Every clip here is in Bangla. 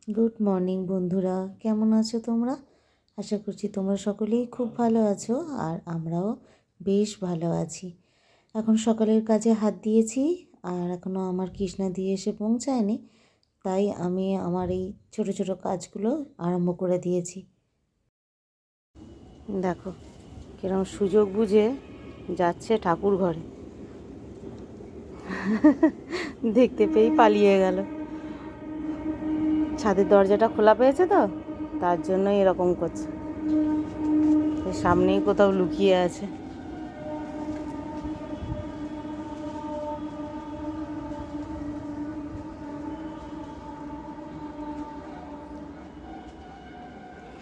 গুড মর্নিং বন্ধুরা, কেমন আছো তোমরা? আশা করছি তোমরা সকলেই খুব ভালো আছো, আর আমরাও বেশ ভালো আছি। এখন সকালের কাজে হাত দিয়েছি, আর এখনও আমার কৃষ্ণা দিয়ে এসে পৌঁছায়নি, তাই আমি আমার এই ছোট ছোট কাজগুলো আরম্ভ করে দিয়েছি। দেখো কিরম সুযোগ বুঝে যাচ্ছে ঠাকুর ঘরে, দেখতে পেয়েই পালিয়ে গেল। ছাদের দরজাটা খোলা পেয়েছে তো, তার জন্যই এরকম করছে। সামনেই কোথাও লুকিয়ে আছে।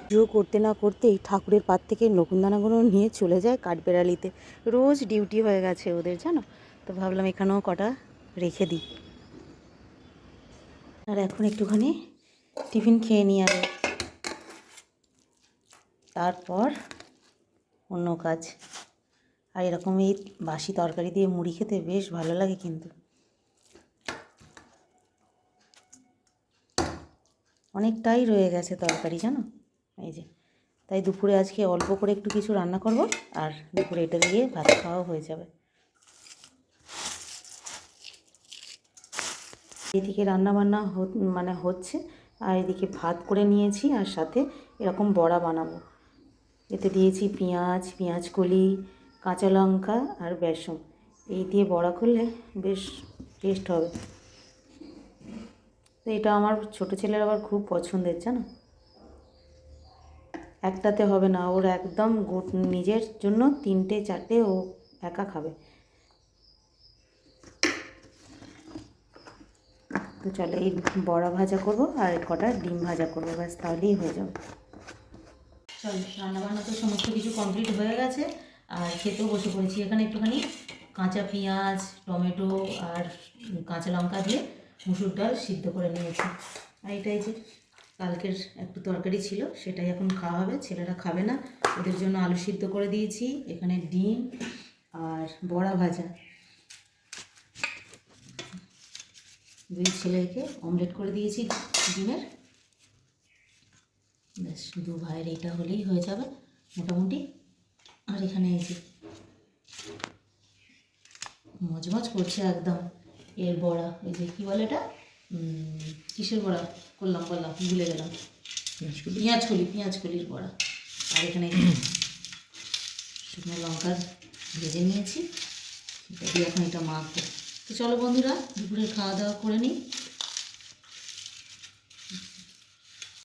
পুজো করতে না করতেই ঠাকুরের পাত থেকে নকুনদানাগুলো নিয়ে চলে যায় কাঠবেড়ালিতে। রোজ ডিউটি হয়ে গেছে ওদের, জানো তো। ভাবলাম এখানেও কটা রেখে দিই। আর এখন একটুখানি টিফিন খেয়ে নিই, আগে তারপর অন্য কাজ। আর এরকম এই বাসি তরকারি দিয়ে মুড়ি খেতে বেশ ভালো লাগে কিন্তু। অনেকটাই রয়ে গেছে তরকারি, জানো, এই যে। তাই দুপুরে আজকে অল্প করে একটু কিছু রান্না করব, আর দুপুরে এটা দিয়ে ভাত খাওয়াও হয়ে যাবে। এদিকে রান্নাবান্না হচ্ছে, আর এদিকে ভাত করে নিয়েছি, আর সাথে এরকম বড়া বানাবো। এতে দিয়েছি পেঁয়াজ কলি, কাঁচা লঙ্কা আর বেসন। এই দিয়ে বড়া করলে বেশ টেস্ট হবে। তো এটা আমার ছোটো ছেলের আবার খুব পছন্দের, জানো। একটাতে হবে না, ওর একদম নিজের জন্য 3-4টে ও একা খাবে। তো চলো, এই বড়া ভাজা করব আর কটা ডিম ভাজা করবো, ব্যাস তাহলেই হয়ে যাবে। চলো, রান্নাবান্না তো সমস্ত কিছু কমপ্লিট হয়ে গেছে, আর খেতেও বসে পড়েছি। এখানে একটুখানি কাঁচা পেঁয়াজ, টমেটো আর কাঁচা লঙ্কা দিয়ে মুসুর ডাল সিদ্ধ করে নিয়েছি। আর এটাই যে কালকের একটু তরকারি ছিল, সেটাই এখন খাওয়া হবে। ছেলেরা খাবে না, ওদের জন্য আলু সিদ্ধ করে দিয়েছি। এখানে ডিম আর বড়া ভাজা, দুই ছেলেকে অমলেট করে দিয়েছি ডিমের। ব্যাস দু ভাইয়ের এইটা হলেই হয়ে যাবে মোটামুটি। আর এখানে এই যে মজমজ করছে একদম এর বড়া, এই যে কী বলে এটা, কিসের বড়া বললাম ভুলে গেলাম। পেঁয়াজকলির বড়া। আর এখানে শুকনো লঙ্কা ভেজে নিয়েছি, এটা দিয়ে এখন এটা মাখবো। তো চলো বন্ধুরা, দুপুরের খাওয়া দাওয়া করে নিই,